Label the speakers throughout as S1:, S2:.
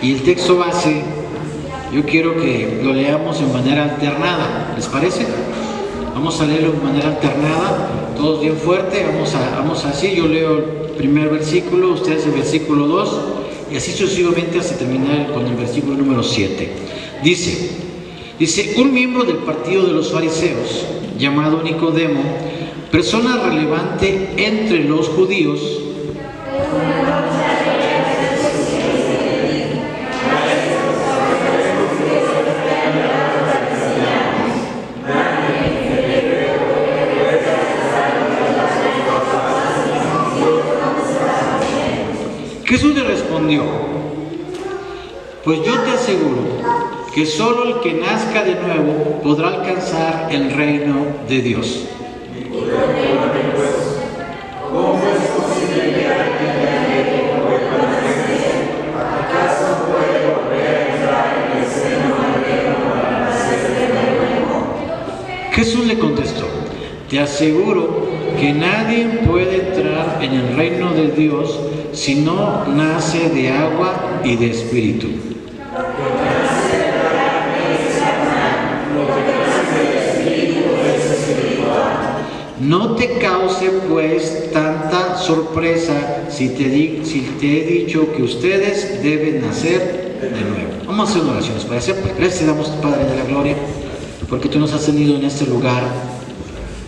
S1: Y el texto base, yo quiero que lo leamos en manera alternada, ¿les parece? Vamos a leerlo de manera alternada, todos bien fuerte, vamos así, yo leo el primer versículo, ustedes el versículo 2, y así sucesivamente hasta terminar con el versículo número 7. Dice, un miembro del partido de los fariseos, llamado Nicodemo, persona relevante entre los judíos, Jesús le respondió, pues yo te aseguro que solo el que nazca de nuevo podrá alcanzar el reino de Dios.
S2: ¿Cómo es posible que alguien pueda nacer? ¿Acaso puede volver a entrar en el seno materno para nacer de nuevo?
S1: Jesús le contestó, te aseguro que nadie puede entrar en el reino de Dios si no nace de agua y de espíritu. No te cause pues tanta sorpresa si te he dicho que ustedes deben nacer de nuevo. Vamos a hacer una oración, ¿les parece? Gracias te damos, Padre de la gloria, porque tú nos has tenido en este lugar.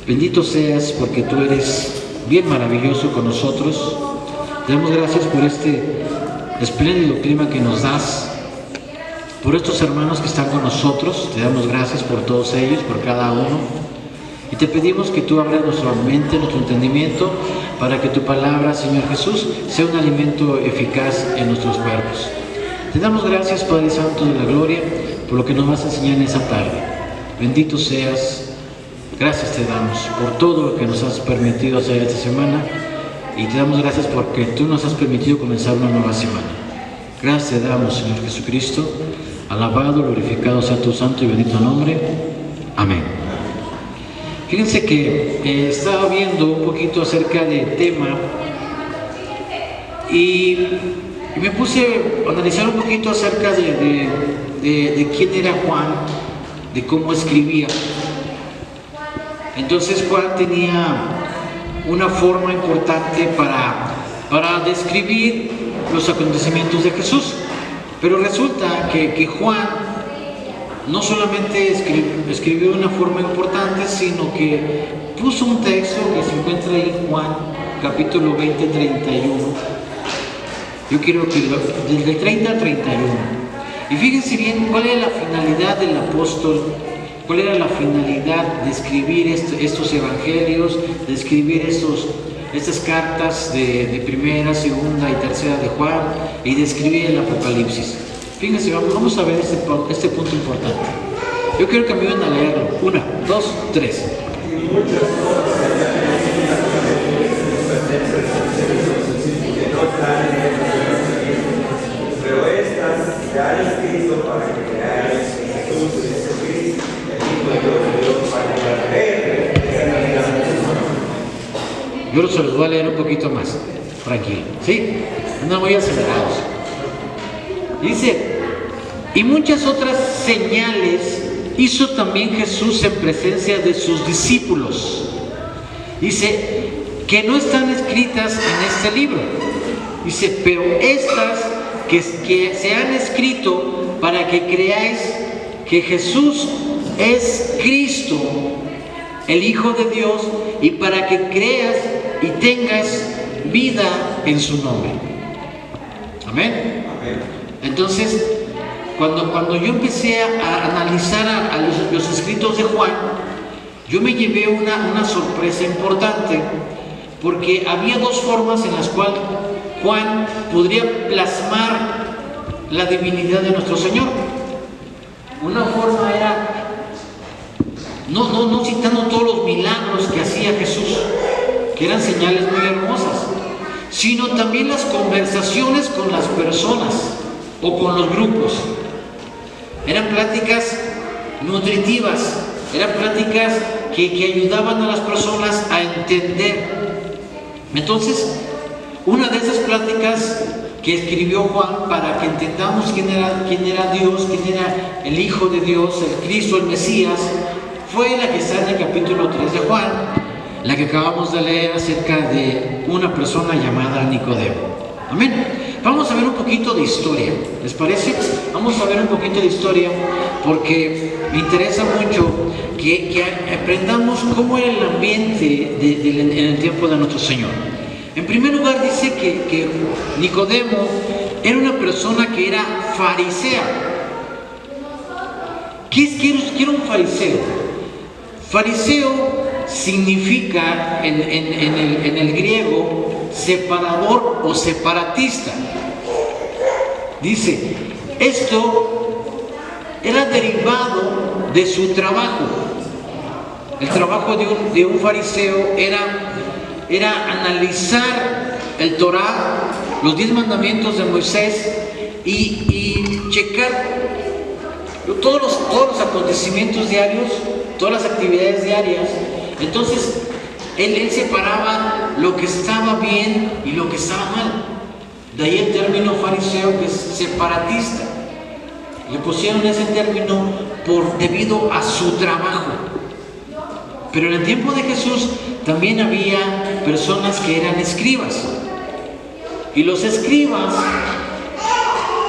S1: Bendito seas porque tú eres bien maravilloso con nosotros. Te damos gracias por este espléndido clima que nos das, por estos hermanos que están con nosotros. Te damos gracias por todos ellos, por cada uno. Y te pedimos que tú abras nuestra mente, nuestro entendimiento, para que tu palabra, Señor Jesús, sea un alimento eficaz en nuestros cuerpos. Te damos gracias, Padre Santo de la Gloria, por lo que nos vas a enseñar en esa tarde. Bendito seas. Gracias te damos por todo lo que nos has permitido hacer esta semana. Y te damos gracias porque tú nos has permitido comenzar una nueva semana. Gracias te damos, Señor Jesucristo. Alabado, glorificado sea tu santo y bendito nombre. Amén. Fíjense que estaba viendo un poquito acerca del tema y me puse a analizar un poquito acerca de quién era Juan, de cómo escribía. Entonces Juan tenía una forma importante para describir los acontecimientos de Jesús, pero resulta que Juan no solamente escribió de una forma importante, sino que puso un texto que se encuentra ahí en Juan, capítulo 20, 31. Yo quiero que desde el 30 al 31. Y fíjense bien cuál era la finalidad del apóstol, cuál era la finalidad de escribir estos evangelios, de escribir estas cartas de primera, segunda y tercera de Juan, y de escribir el Apocalipsis. Fíjense, vamos a ver este punto importante. Yo quiero que me vayan a leerlo. 1, 2, 3.
S2: Pero estas ya han escrito para que creáis que Jesús es Cristo, el Hijo de Dios, para creer.
S1: Yo se los voy a leer un poquito más, tranquilo, ¿sí? No muy acelerados. Dice, y muchas otras señales hizo también Jesús en presencia de sus discípulos. Dice, que no están escritas en este libro. Dice, pero estas que se han escrito para que creáis que Jesús es Cristo, el Hijo de Dios, y para que creas y tengas vida en su nombre. Amén. Entonces, cuando yo empecé a analizar a los escritos de Juan, yo me llevé una sorpresa importante, porque había dos formas en las cuales Juan podría plasmar la divinidad de nuestro Señor. Una forma era no citando todos los milagros que hacía Jesús, que eran señales muy hermosas, sino también las conversaciones con las personas o con los grupos. Eran pláticas nutritivas, eran pláticas que ayudaban a las personas a entender. Entonces, una de esas pláticas que escribió Juan para que entendamos quién era Dios, quién era el Hijo de Dios, el Cristo, el Mesías, fue la que está en el capítulo 3 de Juan, la que acabamos de leer acerca de una persona llamada Nicodemo. Amén. Vamos a ver un poquito de historia, ¿les parece? Vamos a ver un poquito de historia porque me interesa mucho que aprendamos cómo era el ambiente en el tiempo de nuestro Señor. En primer lugar dice que Nicodemo era una persona que era farisea. ¿Qué era un fariseo? Fariseo significa en el griego separador o separatista. Dice, esto era derivado de su trabajo. El trabajo de un fariseo era analizar el Torá, los 10 mandamientos de Moisés y checar todos los acontecimientos diarios, todas las actividades diarias. Entonces, él separaba lo que estaba bien y lo que estaba mal. De ahí el término fariseo, que es separatista. Le pusieron ese término debido a su trabajo. Pero en el tiempo de Jesús también había personas que eran escribas. Y los escribas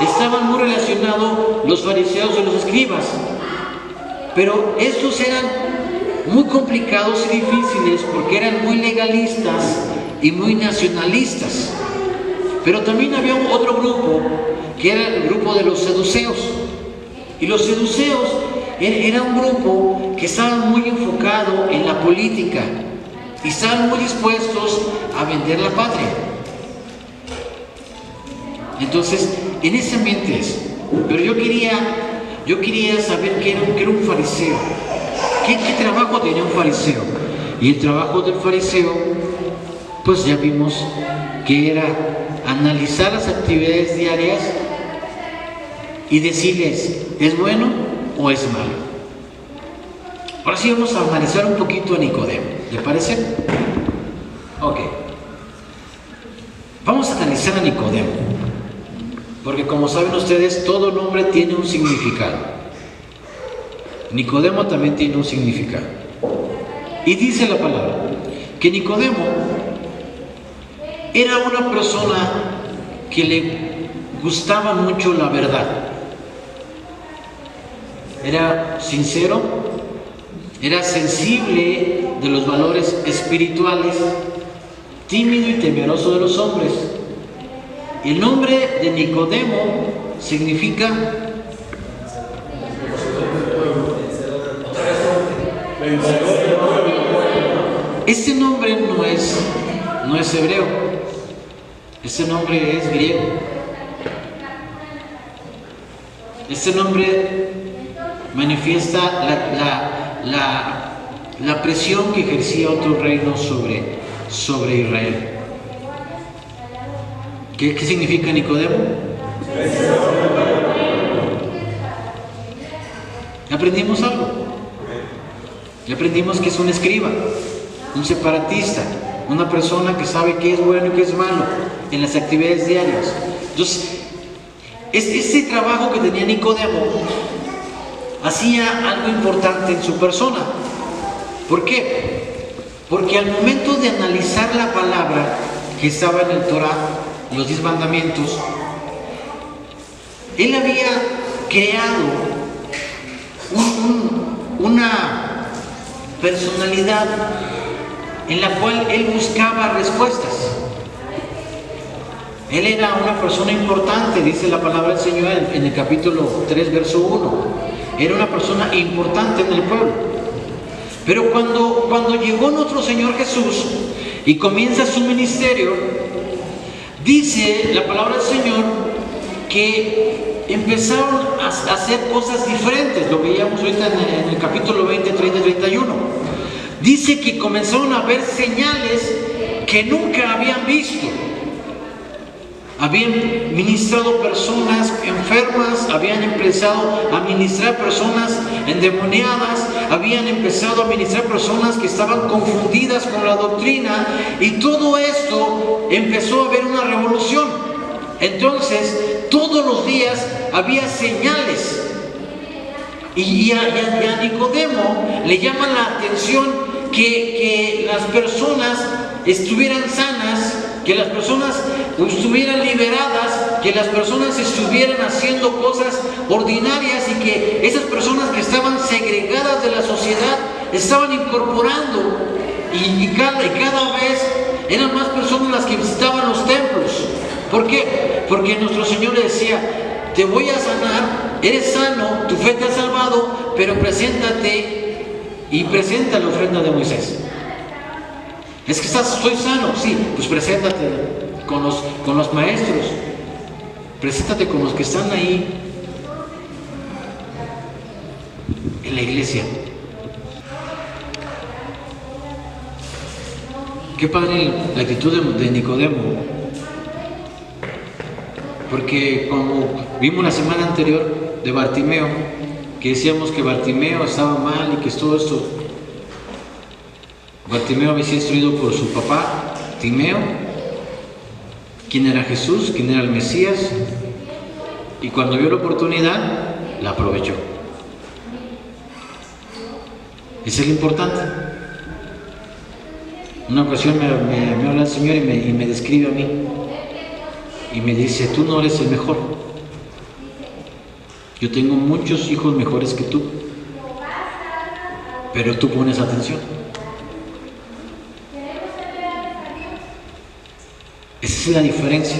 S1: estaban muy relacionados, los fariseos y los escribas. Pero estos eran muy complicados y difíciles porque eran muy legalistas y muy nacionalistas. Pero también había otro grupo que era el grupo de los seduceos. Y los seduceos era un grupo que estaba muy enfocado en la política y estaban muy dispuestos a vender la patria. Entonces, en ese ambiente es. Pero yo quería saber qué era un fariseo. ¿Qué trabajo tenía un fariseo? Y el trabajo del fariseo, pues ya vimos que era analizar las actividades diarias y decirles, ¿es bueno o es malo? Ahora sí vamos a analizar un poquito a Nicodemo, ¿le parece? Ok. Vamos a analizar a Nicodemo, porque como saben ustedes, todo nombre tiene un significado. Nicodemo también tiene un significado. Y dice la palabra que Nicodemo era una persona que le gustaba mucho la verdad. Era sincero, era sensible de los valores espirituales, tímido y temeroso de los hombres. El nombre de Nicodemo significa este nombre no es hebreo, este nombre es griego. Este nombre manifiesta la presión que ejercía otro reino sobre Israel. ¿Qué significa Nicodemo? ¿Aprendimos algo? Ya aprendimos que es un escriba, un separatista, una persona que sabe qué es bueno y qué es malo en las actividades diarias. Entonces, este trabajo que tenía Nicodemo hacía algo importante en su persona. ¿Por qué? Porque al momento de analizar la palabra que estaba en el Torá, los 10 mandamientos, él había creado una personalidad en la cual él buscaba respuestas. Él era una persona importante, dice la palabra del Señor en el capítulo 3, verso 1. Era una persona importante en el pueblo. Pero cuando llegó nuestro Señor Jesús y comienza su ministerio, dice la palabra del Señor que empezaron a hacer cosas diferentes. Lo veíamos ahorita en el capítulo 20, 30 y 31. Dice que comenzaron a ver señales que nunca habían visto. Habían ministrado personas enfermas, habían empezado a ministrar personas endemoniadas, habían empezado a ministrar personas que estaban confundidas con la doctrina, y todo esto empezó a haber una revolución. Entonces, todos los días había señales. Y a Nicodemo le llama la atención que las personas estuvieran sanas, que las personas estuvieran liberadas, que las personas estuvieran haciendo cosas ordinarias y que esas personas que estaban segregadas de la sociedad estaban incorporando y cada vez eran más personas las que visitaban los templos. ¿Por qué? Porque nuestro Señor le decía: te voy a sanar, eres sano, tu fe te ha salvado, pero preséntate y presenta la ofrenda de Moisés. Es que estoy sano, sí, pues preséntate con los maestros, preséntate con los que están ahí en la iglesia. Qué padre la actitud de Nicodemo, porque como vimos la semana anterior de Bartimeo, que decíamos que Bartimeo estaba mal y que es todo esto. Bartimeo había sido instruido por su papá, Timeo, quién era Jesús, quién era el Mesías, y cuando vio la oportunidad, la aprovechó. Eso es lo importante. Una ocasión me habla el Señor y me describe a mí, y me dice: tú no eres el mejor, yo tengo muchos hijos mejores que tú, pero tú pones atención. Esa es la diferencia.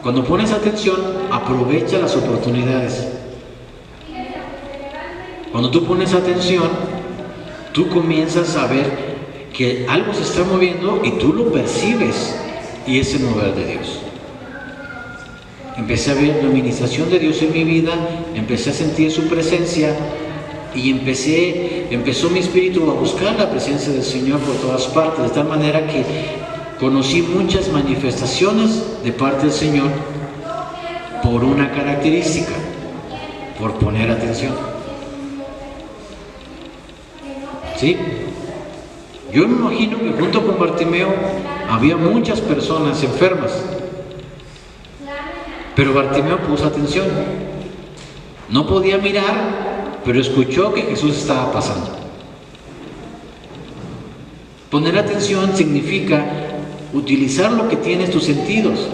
S1: Cuando pones atención, aprovecha las oportunidades. Cuando tú pones atención, tú comienzas a ver que algo se está moviendo y tú lo percibes, y es el mover de Dios. Empecé a ver la administración de Dios en mi vida, empecé a sentir su presencia y empezó mi espíritu a buscar la presencia del Señor por todas partes, de tal manera que conocí muchas manifestaciones de parte del Señor por una característica: por poner atención. ¿Sí? Yo me imagino que junto con Bartimeo había muchas personas enfermas, pero Bartimeo puso atención. No podía mirar, pero escuchó que Jesús estaba pasando. Poner atención significa utilizar lo que tienes tus sentidos.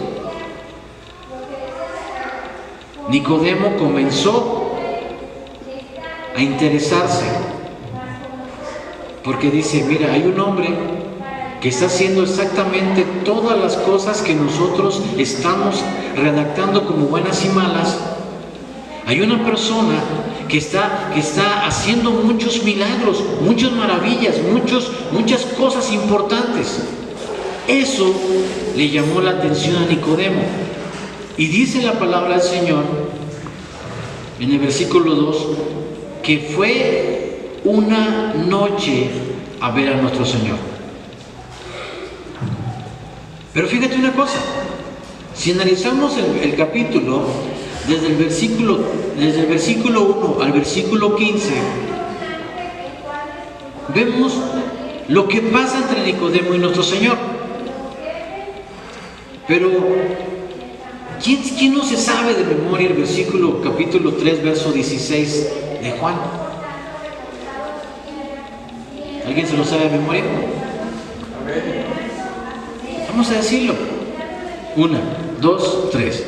S1: Nicodemo comenzó a interesarse porque dice: mira, hay un hombre que está haciendo exactamente todas las cosas que nosotros estamos redactando como buenas y malas. Hay una persona que está haciendo muchos milagros, muchas maravillas, muchas cosas importantes. Eso le llamó la atención a Nicodemo. Y dice la palabra del Señor en el versículo 2 que fue una noche a ver a nuestro Señor. Pero fíjate una cosa: si analizamos el capítulo desde el versículo 1 al versículo 15, vemos lo que pasa entre Nicodemo y nuestro Señor. Pero ¿quién no se sabe de memoria el capítulo 3, verso 16 de Juan? ¿Alguien se lo sabe de memoria? Vamos a decirlo. 1, 2, 3.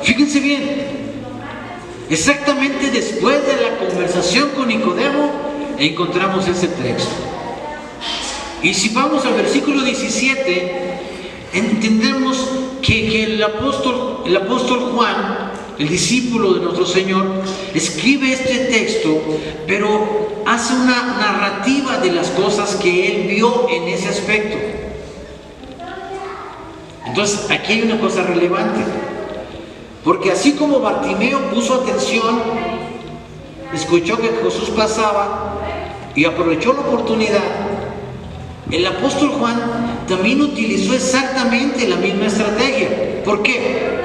S1: Fíjense bien, exactamente después de la conversación con Nicodemo encontramos ese texto. Y si vamos al versículo 17, entendemos que el apóstol Juan, el discípulo de nuestro Señor, escribe este texto, pero hace una narrativa de las cosas que él vio en ese aspecto. Entonces, aquí hay una cosa relevante, porque así como Bartimeo puso atención, escuchó que Jesús pasaba y aprovechó la oportunidad, el apóstol Juan también utilizó exactamente la misma estrategia. ¿Por qué?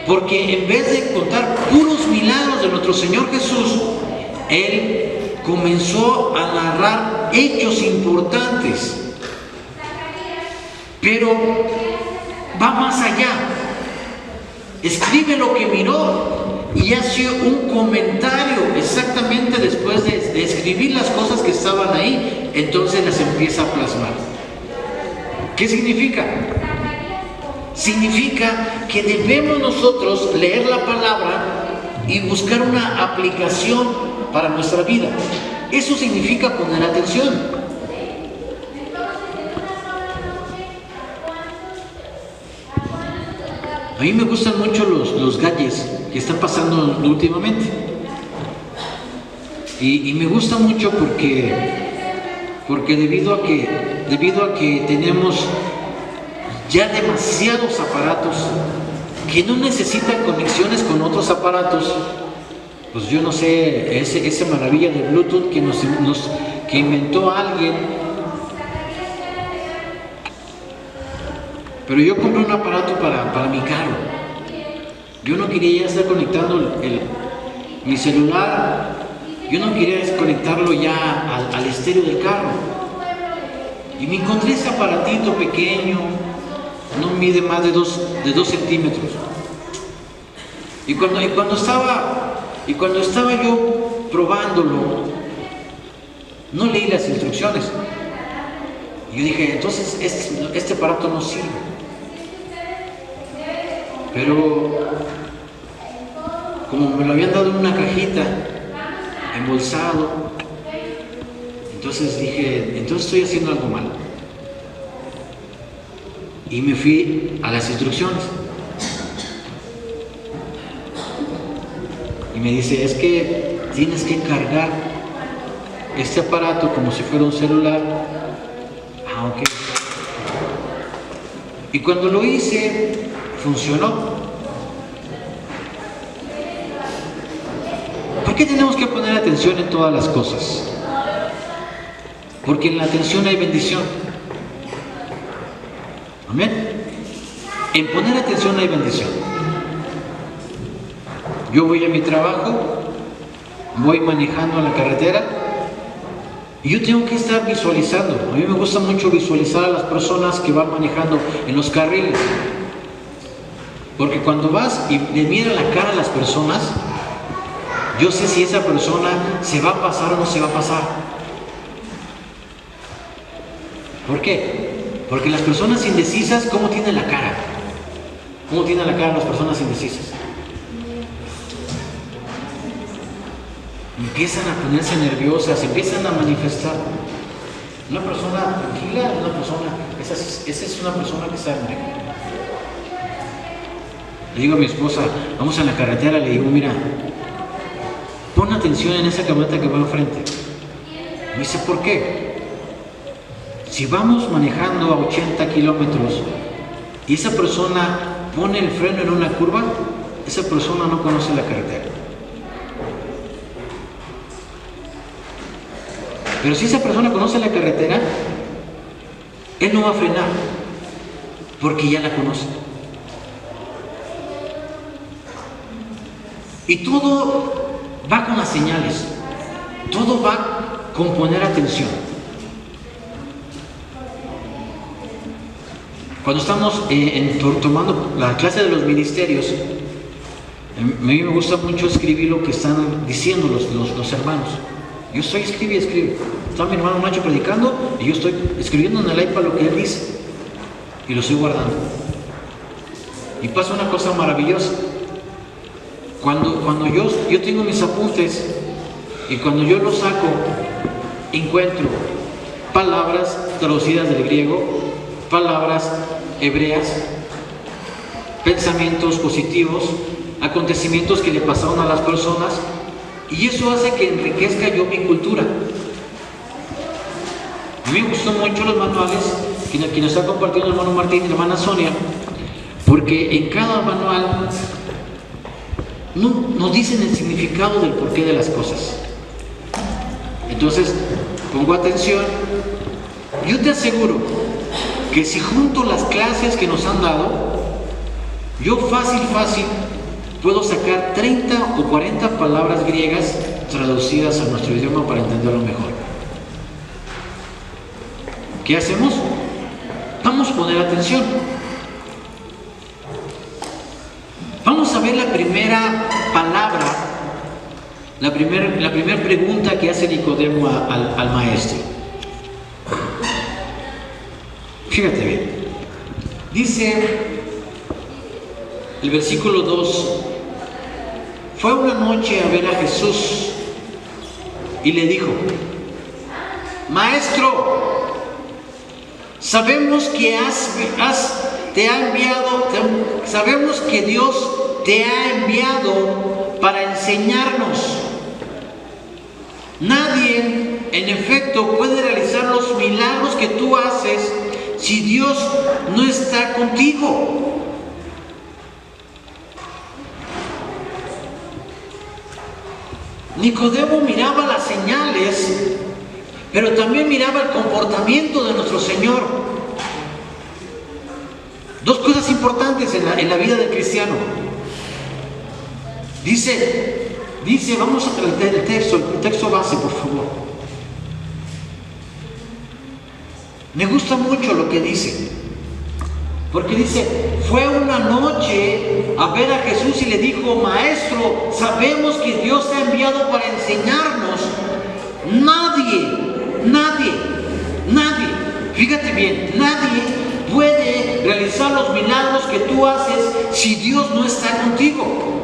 S1: Porque en vez de contar puros milagros de nuestro Señor Jesús, Él comenzó a narrar hechos importantes. Pero va más allá. Escribe lo que miró y hace un comentario exactamente después de escribir las cosas que estaban ahí. Entonces las empieza a plasmar. ¿Qué significa? Significa que debemos nosotros leer la palabra y buscar una aplicación para nuestra vida. Eso significa poner atención. A mí me gustan mucho los gadgets que están pasando últimamente. Y me gusta mucho porque debido a que tenemos ya demasiados aparatos que no necesitan conexiones con otros aparatos, pues yo no sé, esa maravilla de Bluetooth que inventó alguien. Pero yo compré un aparato para mi carro. Yo no quería ya estar conectando mi celular. Yo no quería desconectarlo ya al estéreo del carro. Y me encontré ese aparatito pequeño, no mide más de 2 centímetros. Y cuando estaba yo probándolo, no leí las instrucciones. Y yo dije, entonces este aparato no sirve. Pero como me lo habían dado en una cajita, embolsado, entonces dije, entonces estoy haciendo algo mal. Y me fui a las instrucciones. Y me dice, es que tienes que cargar este aparato como si fuera un celular. Ah, ok. Y cuando lo hice, funcionó. ¿Por qué tenemos que poner atención en todas las cosas? Porque en la atención hay bendición. Amén. En poner atención hay bendición. Yo voy a mi trabajo, voy manejando en la carretera y yo tengo que estar visualizando. A mí me gusta mucho visualizar a las personas que van manejando en los carriles. Porque cuando vas y le miras la cara a las personas, yo sé si esa persona se va a pasar o no se va a pasar. ¿Por qué? Porque las personas indecisas, ¿cómo tienen la cara? ¿Cómo tienen la cara las personas indecisas? Empiezan a ponerse nerviosas, empiezan a manifestar. Una persona tranquila, esa es una persona que sabe. Le digo a mi esposa, vamos a la carretera, le digo, mira, pon atención en esa camioneta que va enfrente. Me dice, ¿por qué? Si vamos manejando a 80 kilómetros y esa persona pone el freno en una curva, esa persona no conoce la carretera. Pero si esa persona conoce la carretera, él no va a frenar, porque ya la conoce. Y todo va con las señales, todo va con poner atención. Cuando estamos tomando la clase de los ministerios, a mí me gusta mucho escribir lo que están diciendo los hermanos. Yo estoy escribe. Está mi hermano Nacho predicando y yo estoy escribiendo en el iPad lo que él dice y lo estoy guardando. Y pasa una cosa maravillosa. Cuando yo tengo mis apuntes y cuando yo los saco, encuentro palabras traducidas del griego, palabras hebreas, pensamientos positivos, acontecimientos que le pasaron a las personas, y eso hace que enriquezca yo mi cultura. A mí me gustan mucho los manuales que nos está compartiendo el hermano Martín y la hermana Sonia, porque en cada manual nos dicen el significado del porqué de las cosas. Entonces, pongo atención. Yo te aseguro que si junto las clases que nos han dado, yo fácil puedo sacar 30 o 40 palabras griegas traducidas a nuestro idioma para entenderlo mejor. ¿Qué hacemos? Vamos a poner atención. Vamos a ver la primera palabra, la primera pregunta que hace Nicodemo al maestro. Fíjate bien. Dice el versículo 2: fue una noche a ver a Jesús y le dijo: Maestro, sabemos que sabemos que Dios te ha enviado para enseñarnos. Nadie, en efecto, puede realizar los milagros que tú haces si Dios no está contigo. Nicodemo miraba las señales, pero también miraba el comportamiento de nuestro Señor. Dos cosas importantes en la vida del cristiano. Dice, vamos a leer el texto base, por favor. Me gusta mucho lo que dice, porque dice: fue una noche a ver a Jesús y le dijo: Maestro, sabemos que Dios te ha enviado para enseñarnos. Nadie, fíjate bien, nadie puede realizar los milagros que tú haces si Dios no está contigo.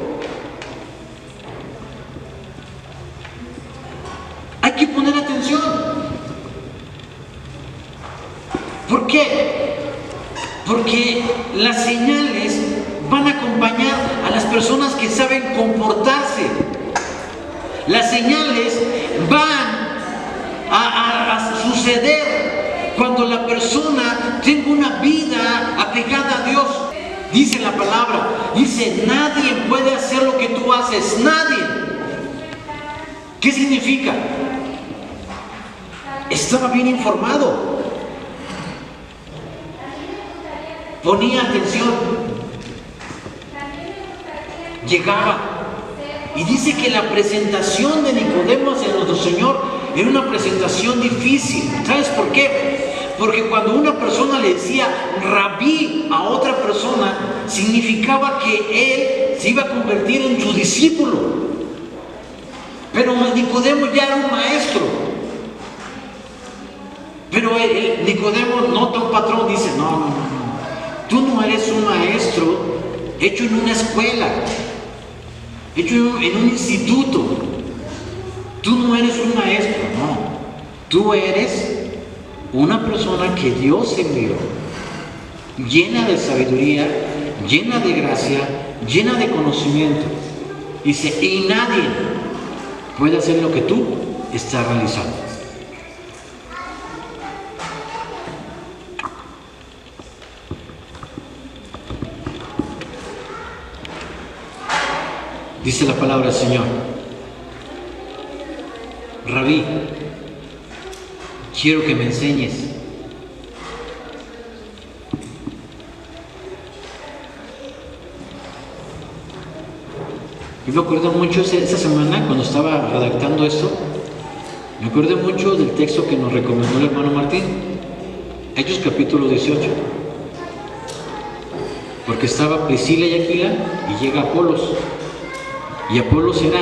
S1: Hay que poner atención. ¿Por qué? Porque las señales van a acompañar a las personas que saben comportarse. Las señales van a suceder cuando la persona tenga una vida apegada a Dios. Dice la palabra, dice: nadie puede hacer lo que tú haces, nadie. ¿Qué significa? Estaba bien informado, ponía atención, llegaba. Y dice que la presentación de Nicodemo hacia nuestro Señor era una presentación difícil. ¿Sabes por qué? Porque cuando una persona le decía rabí a otra persona, significaba que él se iba a convertir en su discípulo. Pero Nicodemo ya era un maestro. Pero Nicodemo nota un patrón, dice: no, tú no eres un maestro hecho en una escuela, hecho en un instituto. Tú no eres un maestro, no. Tú eres una persona que Dios envió, llena de sabiduría, llena de gracia, llena de conocimiento. Dice: y nadie puede hacer lo que tú estás realizando. Dice la palabra del Señor: Rabí, quiero que me enseñes. Yo me acuerdo mucho esa semana cuando estaba redactando esto, me acuerdo mucho del texto que nos recomendó el hermano Martín, Hechos capítulo 18. Porque estaba Priscila y Aquila y llega Apolos. Y Apolos era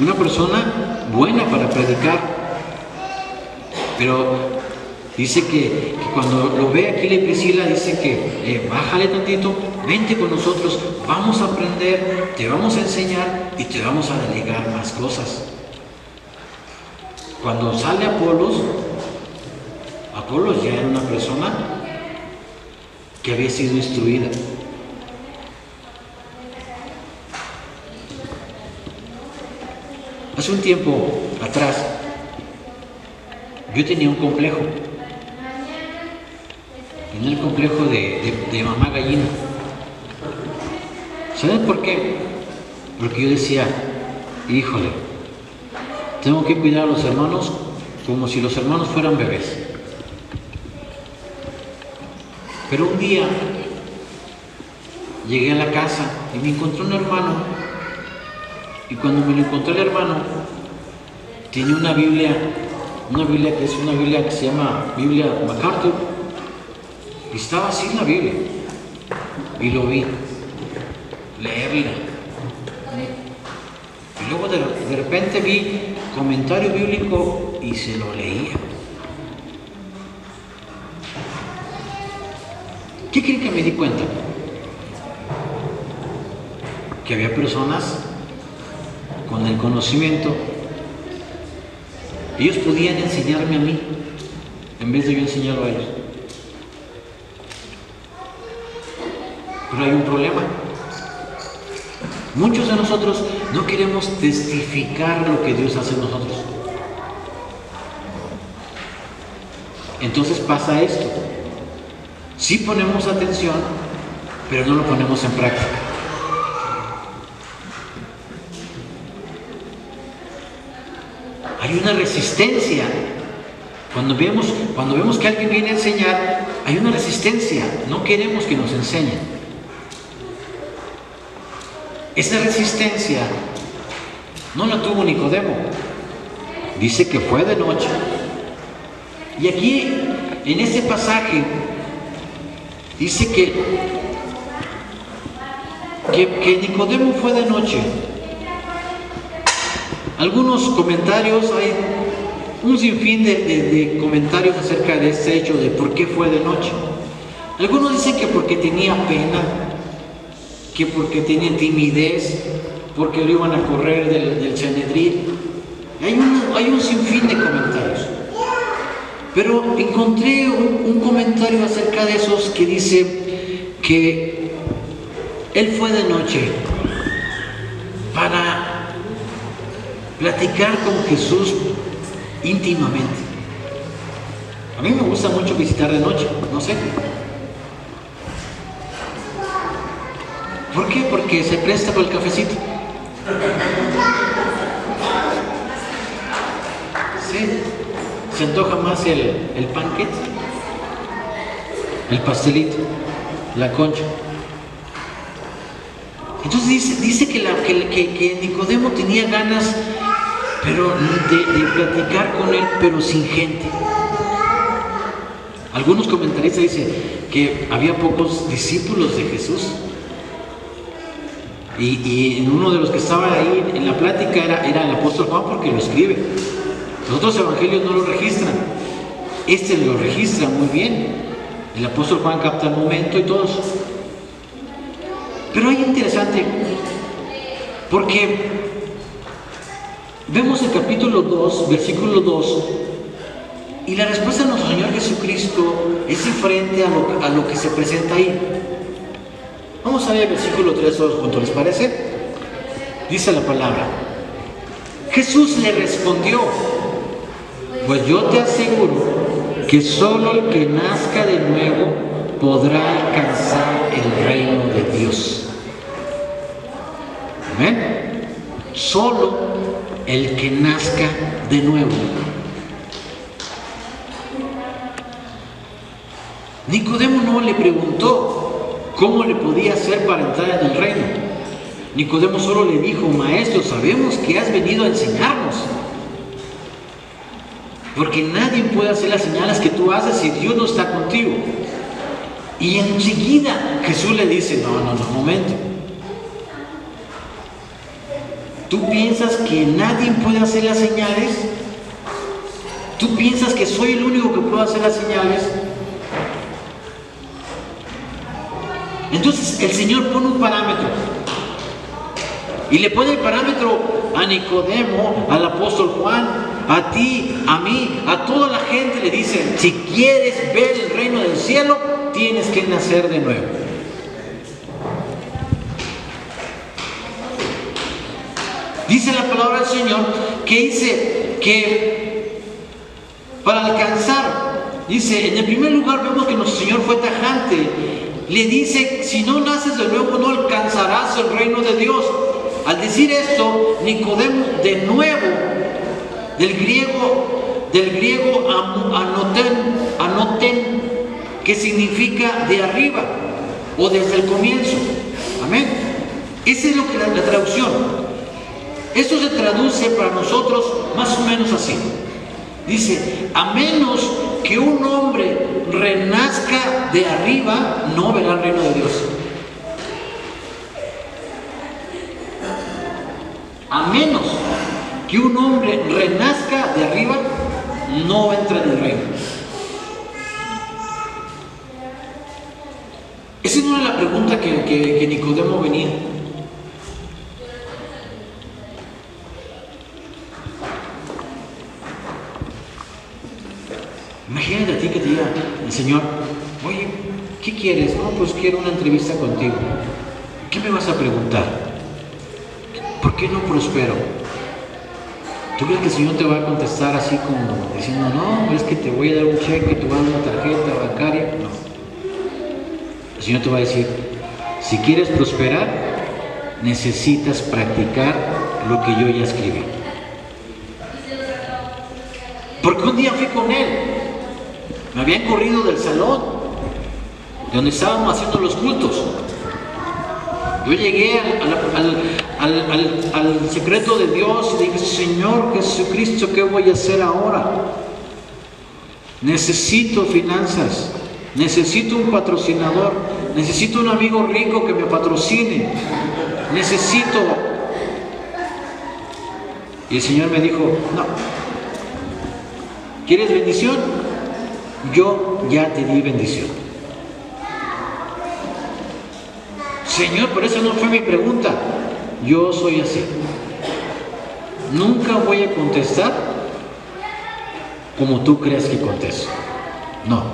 S1: una persona buena para predicar, pero dice que cuando lo ve Aquila y Priscila, dice que bájale tantito, vente con nosotros, vamos a aprender, te vamos a enseñar y te vamos a delegar más cosas. Cuando sale Apolos ya era una persona que había sido instruida. Hace un tiempo atrás, yo tenía un complejo. Tenía el complejo de mamá gallina. ¿Saben por qué? Porque yo decía: híjole, tengo que cuidar a los hermanos como si los hermanos fueran bebés. Pero un día llegué a la casa y me encontré un hermano, y cuando me lo encontré el hermano, tenía una Biblia que se llama Biblia MacArthur, y estaba así en la Biblia, y lo vi leerla, y luego de repente vi comentario bíblico y se lo leía. ¿Qué creen que me di cuenta? Que había personas con el conocimiento, ellos podían enseñarme a mí en vez de yo enseñarlo a ellos. Pero hay un problema. Muchos de nosotros no queremos testificar lo que Dios hace en nosotros. Entonces pasa esto. Sí ponemos atención, pero no lo ponemos en práctica. Hay una resistencia. Cuando vemos que alguien viene a enseñar, hay una resistencia. No queremos que nos enseñen. Esa resistencia no la tuvo Nicodemo. Dice que fue de noche. Y aquí, en este pasaje, dice que Nicodemo fue de noche. Algunos comentarios, hay un sinfín de comentarios acerca de este hecho de por qué fue de noche. Algunos dicen que porque tenía pena, que porque tenía timidez, porque lo iban a correr del Sanedrín. Hay un sinfín de comentarios. Pero encontré un comentario acerca de esos que dice que él fue de noche para platicar con Jesús íntimamente. A mí me gusta mucho visitar de noche, no sé. ¿Por qué? Porque se presta para el cafecito. Sí. Se antoja más el pancake, el pastelito, la concha. Entonces dice que Nicodemo tenía ganas, pero de platicar con él, pero sin gente. Algunos comentaristas dicen que había pocos discípulos de Jesús. Y uno de los que estaba ahí en la plática era el apóstol Juan, porque lo escribe. Los otros evangelios no lo registran. Este lo registra muy bien. El apóstol Juan capta el momento y todos. Pero es interesante, porque vemos el capítulo 2, versículo 2, y la respuesta de nuestro Señor Jesucristo es diferente a lo que se presenta ahí. Vamos a ver el versículo 3 todos juntos, ¿les parece? Dice la palabra: Jesús le respondió: pues yo te aseguro que solo el que nazca de nuevo podrá alcanzar el reino de Dios. ¿Amén? Solo el que nazca de nuevo. Nicodemo no le preguntó cómo le podía hacer para entrar en el reino. Nicodemo solo le dijo: maestro, sabemos que has venido a enseñarnos, porque nadie puede hacer las señales que tú haces si Dios no está contigo. Y enseguida Jesús le dice: no, momento. ¿Tú piensas que nadie puede hacer las señales? ¿Tú piensas que soy el único que puede hacer las señales? Entonces el Señor pone un parámetro. Y le pone el parámetro a Nicodemo, al apóstol Juan, a ti, a mí, a toda la gente. Le dicen: si quieres ver el reino del cielo, tienes que nacer de nuevo. Dice la palabra del Señor que dice que para alcanzar, dice, en el primer lugar vemos que nuestro Señor fue tajante. Le dice: si no naces de nuevo, no alcanzarás el reino de Dios. Al decir esto, Nicodemo, de nuevo, del griego anoten, que significa de arriba o desde el comienzo. Amén. Esa es lo que la traducción. Esto se traduce para nosotros más o menos así. Dice, a menos que un hombre renazca de arriba, no verá el reino de Dios. A menos que un hombre renazca de arriba, no entra en el reino. Esa no era la pregunta que Nicodemo venía. Imagínate a ti que te diga el Señor, oye, ¿qué quieres? No, pues quiero una entrevista contigo. ¿Qué me vas a preguntar? ¿Por qué no prospero? ¿Tú crees que el Señor te va a contestar así como diciendo, no, es que te voy a dar un cheque, te voy a dar una tarjeta bancaria? No. El Señor te va a decir, si quieres prosperar, necesitas practicar lo que yo ya escribí. Porque un día fui con Él. Me habían corrido del salón, de donde estábamos haciendo los cultos. Yo llegué al secreto de Dios y dije, Señor Jesucristo, ¿qué voy a hacer ahora? Necesito finanzas, necesito un patrocinador, necesito un amigo rico que me patrocine, necesito... Y el Señor me dijo, no, ¿quieres bendición? Yo ya te di bendición. Señor, pero esa no fue mi pregunta. Yo soy así. Nunca voy a contestar como tú crees que contesto. No.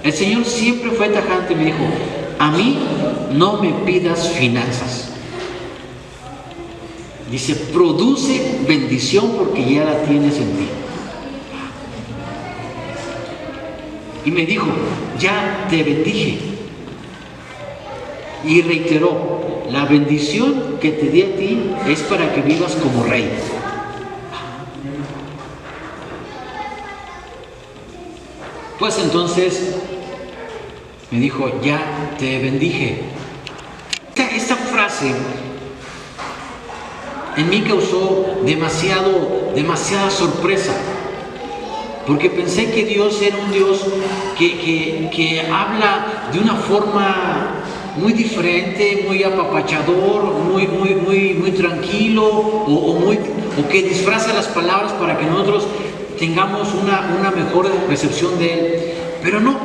S1: El Señor siempre fue tajante, me dijo, a mí no me pidas finanzas. Dice, produce bendición porque ya la tienes en ti. Y me dijo, ya te bendije. Y reiteró, la bendición que te di a ti es para que vivas como rey. Pues entonces me dijo, ya te bendije. Esta frase en mí causó demasiada sorpresa. Porque pensé que Dios era un Dios que habla de una forma muy diferente, muy apapachador, muy tranquilo, o que disfraza las palabras para que nosotros tengamos una mejor recepción de Él. Pero no,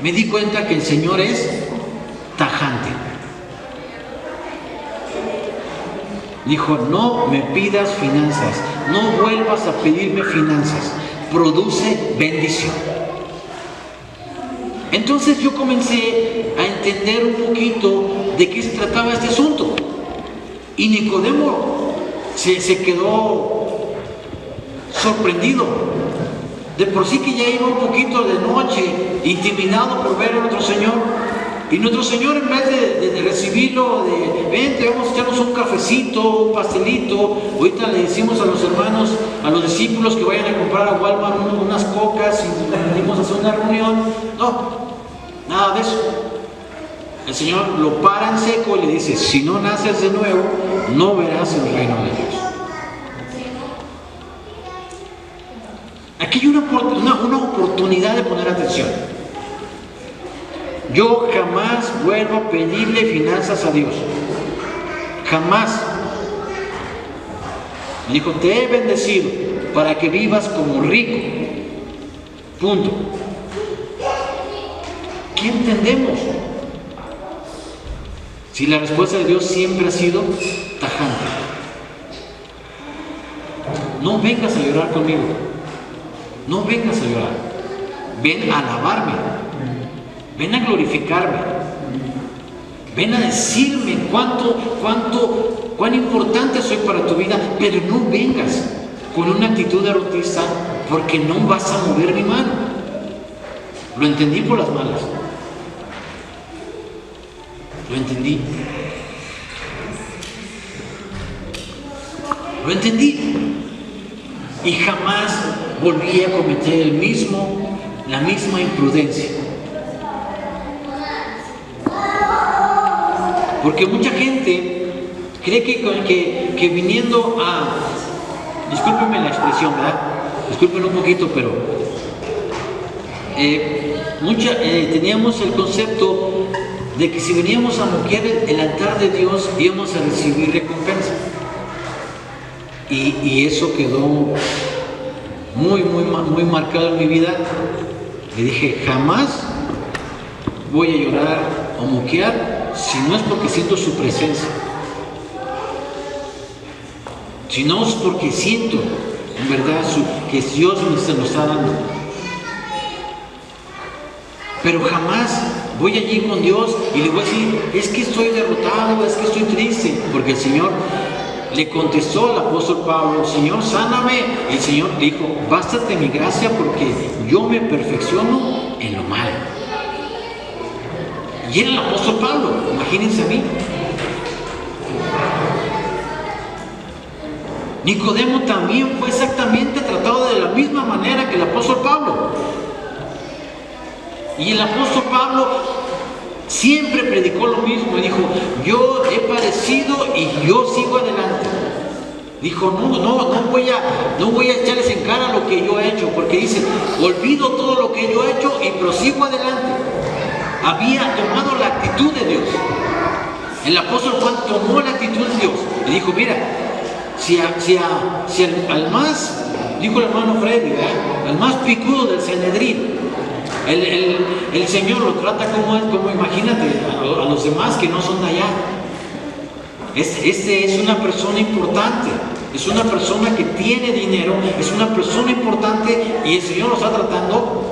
S1: me di cuenta que el Señor es tajante. Dijo, no me pidas finanzas, no vuelvas a pedirme finanzas, produce bendición. Entonces yo comencé a entender un poquito de qué se trataba este asunto. Y Nicodemo se quedó sorprendido. De por sí que ya iba un poquito de noche, intimidado por ver a nuestro Señor. Y nuestro Señor, en vez de recibirlo, de vente, vamos a echarnos un cafecito, un pastelito, ahorita le decimos a los hermanos, a los discípulos que vayan a comprar a Walmart unas cocas y venimos a hacer una reunión. No, nada de eso. El Señor lo para en seco y le dice, si no naces de nuevo, no verás el reino de Dios. Aquí hay una oportunidad de poner atención. Yo jamás vuelvo a pedirle finanzas a Dios. Jamás. Me dijo, te he bendecido para que vivas como rico. Punto. ¿Qué entendemos? Si la respuesta de Dios siempre ha sido tajante. No vengas a llorar conmigo. No vengas a llorar. Ven a alabarme. Ven a glorificarme. Ven a decirme cuán importante soy para tu vida, pero no vengas con una actitud derrotista porque no vas a mover mi mano. Lo entendí por las malas. Lo entendí. Lo entendí. Y jamás volví a cometer la misma imprudencia. Porque mucha gente cree que viniendo a, discúlpenme la expresión, ¿verdad? Disculpen un poquito, pero teníamos el concepto de que si veníamos a moquear el altar de Dios íbamos a recibir recompensa. Y eso quedó muy marcado en mi vida. Le dije, jamás voy a llorar o moquear si no es porque siento su presencia, si no es porque siento en verdad que Dios se lo está dando. Pero jamás voy allí con Dios y le voy a decir, es que estoy derrotado, es que estoy triste, porque el Señor le contestó al apóstol Pablo, Señor, sáname. Y el Señor dijo, bástate mi gracia porque yo me perfecciono en lo malo. Y era el apóstol Pablo, imagínense a mí. Nicodemo también fue exactamente tratado de la misma manera que el apóstol Pablo. Y el apóstol Pablo siempre predicó lo mismo. Dijo, yo he padecido y yo sigo adelante. Dijo, no voy a echarles en cara lo que yo he hecho, porque dice, olvido todo lo que yo he hecho y prosigo adelante. Había tomado la actitud de Dios. El apóstol Juan tomó la actitud de Dios y dijo, mira, si al más, dijo el hermano Freddy, al más picudo del Sanedrín, el Señor lo trata como imagínate, a los demás que no son de allá. Este es una persona importante, es una persona que tiene dinero, es una persona importante y el Señor lo está tratando.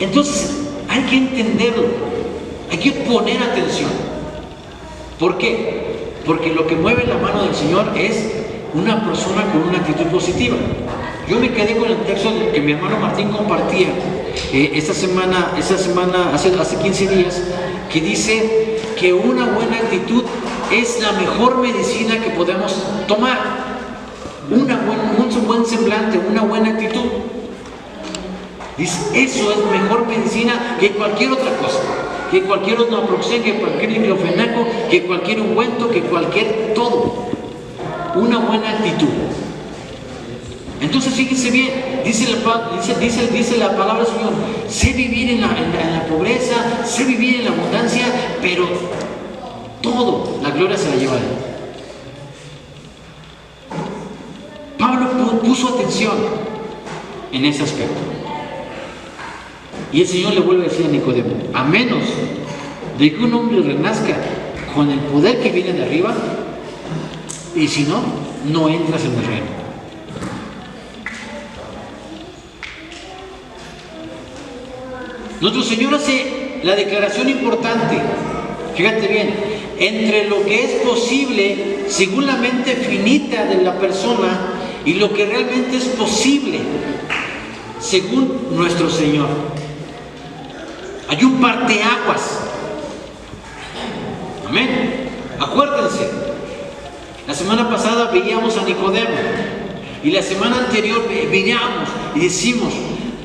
S1: Entonces hay que entenderlo, hay que poner atención. ¿Por qué? Porque lo que mueve la mano del Señor es una persona con una actitud positiva. Yo me quedé con el texto que mi hermano Martín compartía esta semana, hace 15 días, que dice que una buena actitud es la mejor medicina que podemos tomar. Un buen semblante, una buena actitud. Dice, eso es mejor medicina que cualquier otra cosa, que cualquier naproxen, que cualquier diclofenaco, que cualquier ungüento, que cualquier todo. Una buena actitud. Entonces fíjense bien, dice la palabra del Señor, sé vivir en la pobreza, sé vivir en la abundancia, pero todo, la gloria se la lleva a Él. Pablo puso atención en ese aspecto. Y el Señor le vuelve a decir a Nicodemo, a menos de que un hombre renazca con el poder que viene de arriba, y si no, no entras en el reino. Nuestro Señor hace la declaración importante, fíjate bien, entre lo que es posible según la mente finita de la persona y lo que realmente es posible según nuestro Señor. Hay un parteaguas. Amén. Acuérdense, la semana pasada veíamos a Nicodemo y la semana anterior veíamos y decimos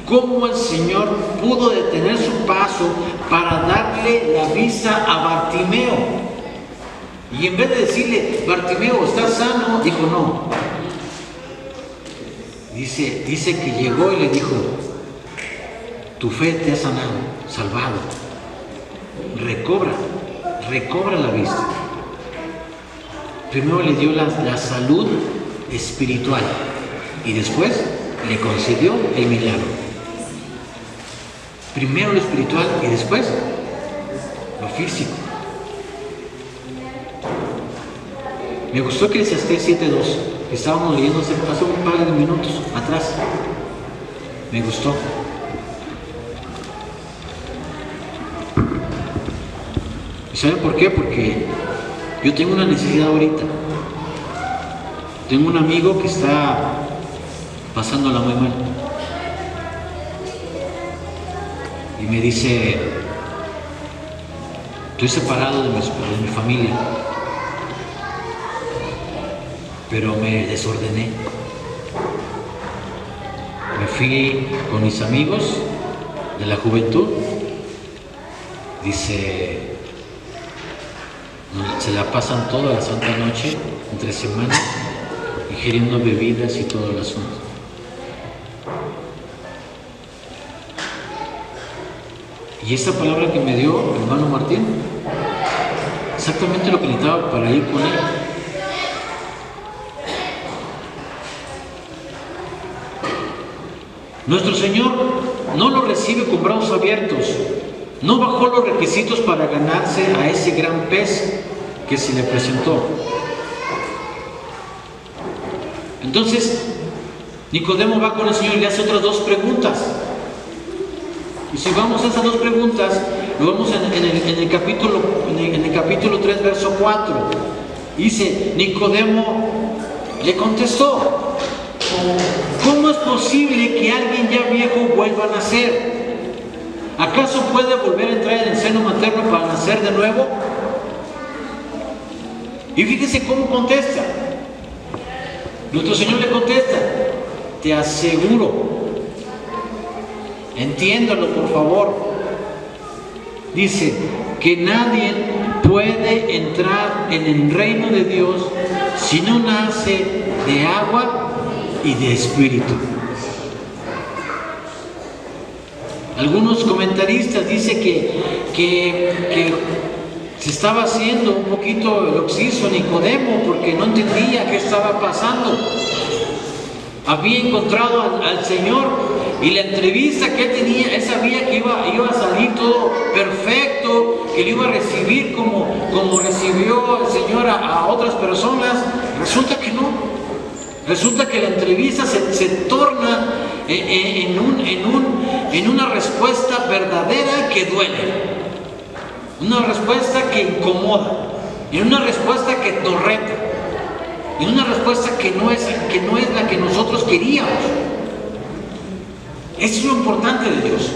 S1: cómo el Señor pudo detener su paso para darle la vista a Bartimeo. Y en vez de decirle, Bartimeo, ¿estás sano? Dijo, no. Dice que llegó y le dijo, tu fe te ha sanado, salvado. Recobra la vista. Primero le dio la salud espiritual y después le concedió el milagro. Primero lo espiritual y después lo físico. Me gustó que Eclesiastés 7:2, que estábamos leyendo hace un par de minutos atrás. Me gustó. ¿Y saben por qué? Porque yo tengo una necesidad ahorita. Tengo un amigo que está pasándola muy mal. Y me dice, estoy separado de mi familia, pero me desordené. Me fui con mis amigos de la juventud Dice, se la pasan toda la santa noche, entre semanas, ingiriendo bebidas y todo el asunto. Y esta palabra que me dio el hermano Martín, exactamente lo que necesitaba para ir con él. Nuestro Señor no lo recibe con brazos abiertos, no bajó los requisitos para ganarse a ese gran pez que se le presentó. Entonces, Nicodemo va con el Señor y le hace otras dos preguntas. Y si vamos a esas dos preguntas, lo vemos en el capítulo 3, verso 4. Dice, Nicodemo le contestó, ¿cómo es posible que alguien ya viejo vuelva a nacer? ¿Acaso puede volver a entrar en el seno materno para nacer de nuevo? Y fíjese cómo contesta. Nuestro Señor le contesta, te aseguro, entiéndalo por favor, dice que nadie puede entrar en el reino de Dios si no nace de agua y de espíritu. Algunos comentaristas dicen que se estaba haciendo un poquito lo que hizo Nicodemo porque no entendía qué estaba pasando. Había encontrado al Señor y la entrevista que él tenía, él sabía que iba a salir todo perfecto, que lo iba a recibir como recibió el Señor a otras personas. Resulta que no. Resulta que la entrevista se torna en una respuesta verdadera que duele. Una respuesta que incomoda, en una respuesta que nos reta, en una respuesta que no es la que nosotros queríamos. Eso es lo importante de Dios.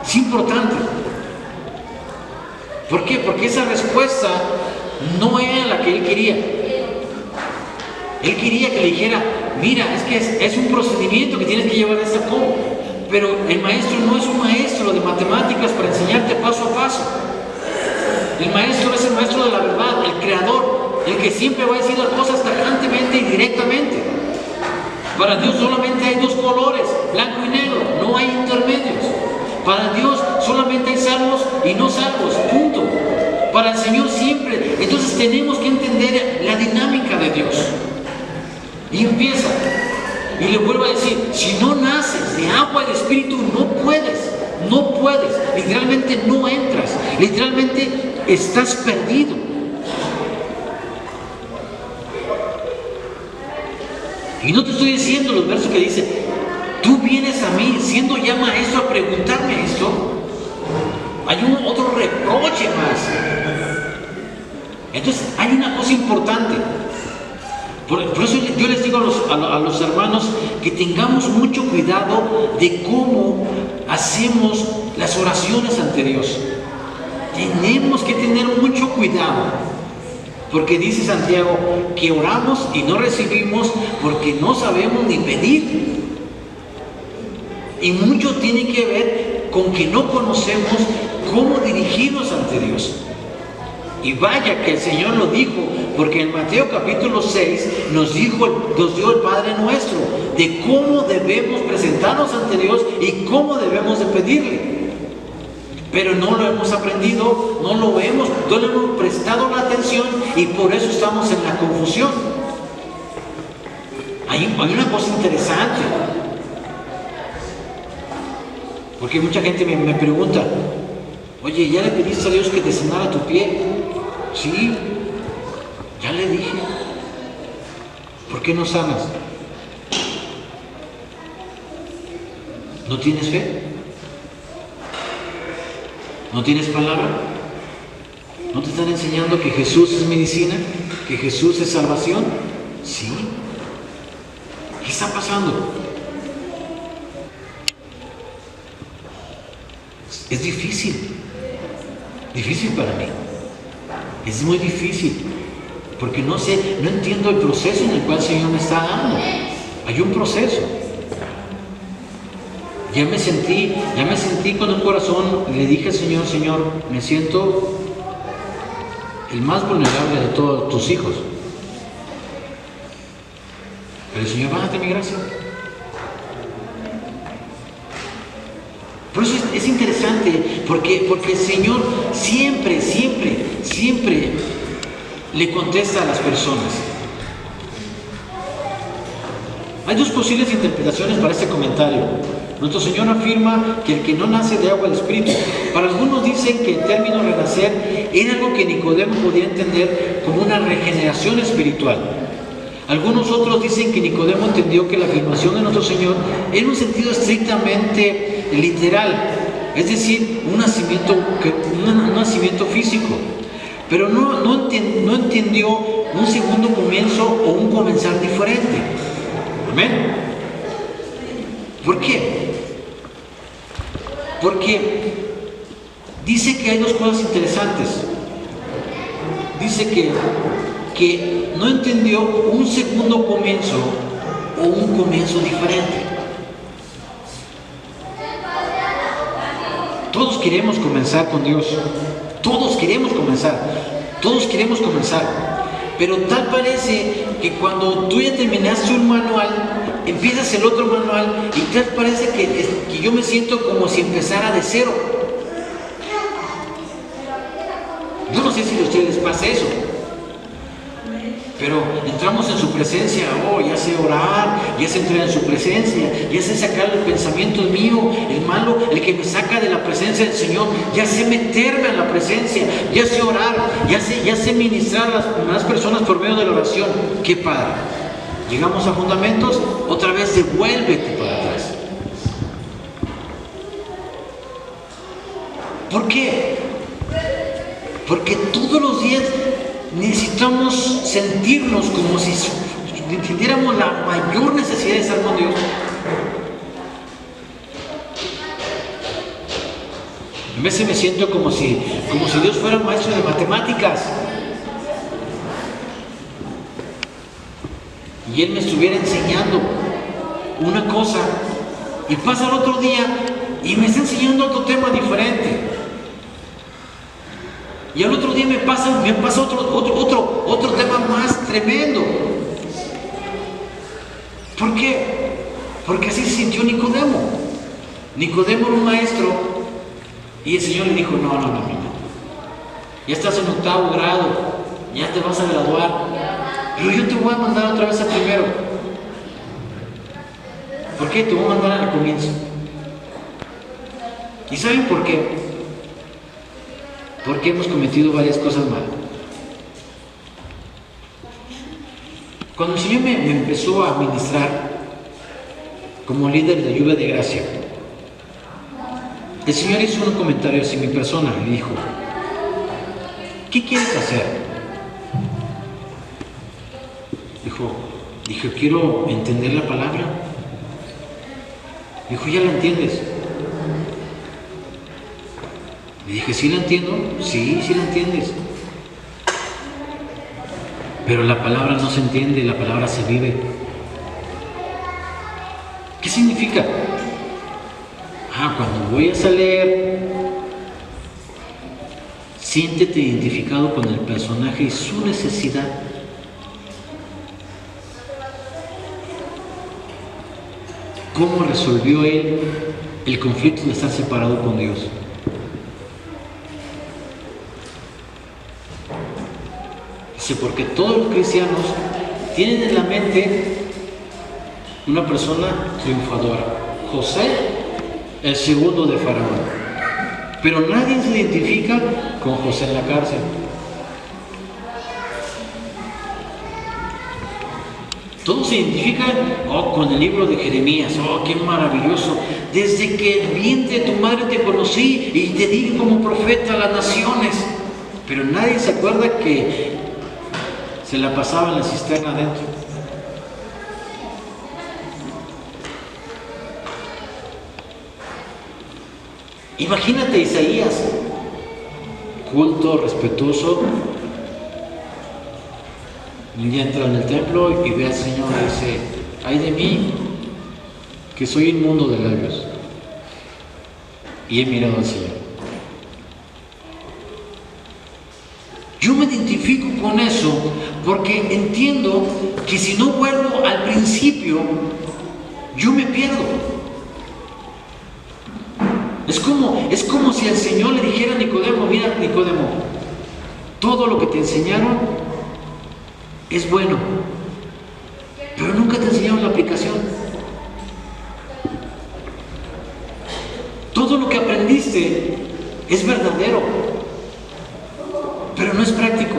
S1: Es importante. ¿Por qué? Porque esa respuesta no era la que él quería. Él quería que le dijera, mira, es que es un procedimiento que tienes que llevar a cabo. Pero el maestro no es un maestro de matemáticas para enseñarte paso a paso. El maestro es el maestro de la verdad, el creador, el que siempre va a decir las cosas tajantemente y directamente. Para Dios solamente hay dos colores, blanco y negro, no hay intermedios. Para Dios solamente hay salvos y no salvos, punto. Para el Señor siempre. Entonces tenemos que entender la dinámica de Dios. Y empieza. Y le vuelvo a decir, si no naces de agua y de espíritu, no puedes, literalmente no entras, literalmente estás perdido. Y no te estoy diciendo los versos que dice, tú vienes a mí siendo ya maestro a preguntarme esto. Hay otro reproche más. Entonces hay una cosa importante. Por eso yo les digo a los hermanos que tengamos mucho cuidado de cómo hacemos las oraciones ante Dios. Tenemos que tener mucho cuidado, porque dice Santiago que oramos y no recibimos porque no sabemos ni pedir. Y mucho tiene que ver con que no conocemos cómo dirigirnos ante Dios. Y vaya que el Señor lo dijo, porque en Mateo capítulo 6 nos dio el Padre Nuestro de cómo debemos presentarnos ante Dios y cómo debemos de pedirle. Pero no lo hemos aprendido, no le hemos prestado la atención y por eso estamos en la confusión. Hay una cosa interesante, porque mucha gente me pregunta, oye, ¿ya le pediste a Dios que te sanara tu pie? Sí, ya le dije. ¿Por qué no sanas? ¿No tienes fe? ¿No tienes palabra? ¿No te están enseñando que Jesús es medicina? ¿Que Jesús es salvación? Sí. ¿Qué está pasando? Es difícil para mí. Es muy difícil, porque no entiendo el proceso en el cual el Señor me está dando. Hay un proceso. Ya me sentí con un corazón, le dije al Señor, Señor, me siento el más vulnerable de todos tus hijos. Pero el Señor, bájate mi gracia. Por eso es interesante, porque el Señor siempre le contesta a las personas. Hay dos posibles interpretaciones para este comentario. Nuestro Señor afirma que el que no nace de agua del Espíritu. Para algunos dicen que el término renacer era algo que Nicodemo podía entender como una regeneración espiritual. Algunos otros dicen que Nicodemo entendió que la afirmación de nuestro Señor era un sentido estrictamente literal, es decir, un nacimiento físico, pero no entendió un segundo comienzo o un comenzar diferente. ¿Amén? ¿Por qué? Porque dice que hay dos cosas interesantes. Dice que no entendió un segundo comienzo o un comienzo diferente. Todos queremos comenzar con Dios. Todos queremos comenzar. Pero tal parece que cuando tú ya terminaste un manual, empiezas el otro manual y tal parece que yo me siento como si empezara de cero. Yo no sé si a ustedes les pasa eso. Pero entramos en su presencia, ya sé orar, ya sé entrar en su presencia, ya sé sacar los pensamientos míos, el malo, el que me saca de la presencia del Señor, ya sé meterme en la presencia, ya sé orar, ya sé ministrar a las personas por medio de la oración. ¡Qué padre! Llegamos a fundamentos, otra vez devuélvete para atrás. ¿Por qué? Porque todos los días necesitamos sentirnos como si sintiéramos la mayor necesidad de estar con Dios. A veces me siento como si Dios fuera un maestro de matemáticas y Él me estuviera enseñando una cosa y pasa el otro día y me está enseñando otro tema diferente. Y al otro día me pasa otro tema más tremendo. ¿Por qué? Porque así se sintió Nicodemo. Nicodemo era un maestro y el Señor le dijo, no, ya estás en 8º grado, ya te vas a graduar, pero yo te voy a mandar otra vez a primero. ¿Por qué? Te voy a mandar al comienzo. ¿Y saben por qué? Porque hemos cometido varias cosas mal. Cuando el Señor me empezó a ministrar como líder de Lluvia de Gracia, el Señor hizo un comentario hacia mi persona y dijo, ¿qué quieres hacer? Dijo, quiero entender la palabra. Dijo, ¿ya la entiendes? Le dije, ¿sí la entiendo? Sí la entiendes. Pero la palabra no se entiende, la palabra se vive. ¿Qué significa? Cuando voy a leer, siéntete identificado con el personaje y su necesidad. ¿Cómo resolvió él el conflicto de estar separado con Dios? Porque todos los cristianos tienen en la mente una persona triunfadora, José, el segundo de Faraón, pero nadie se identifica con José en la cárcel. Todos se identifican con el libro de Jeremías. Qué maravilloso, desde que el vientre de tu madre te conocí y te di como profeta a las naciones. Pero nadie se acuerda que se la pasaba en la cisterna adentro. Imagínate Isaías, culto, respetuoso, un día entra en el templo y ve al Señor y dice, ay de mí, que soy inmundo de labios. y he mirado al Señor. Yo me identifico con eso porque entiendo que si no vuelvo al principio, yo me pierdo. Es como si el Señor le dijera a Nicodemo: mira, Nicodemo, todo lo que te enseñaron es bueno, pero nunca te enseñaron la aplicación. Todo lo que aprendiste es verdadero, pero no es práctico.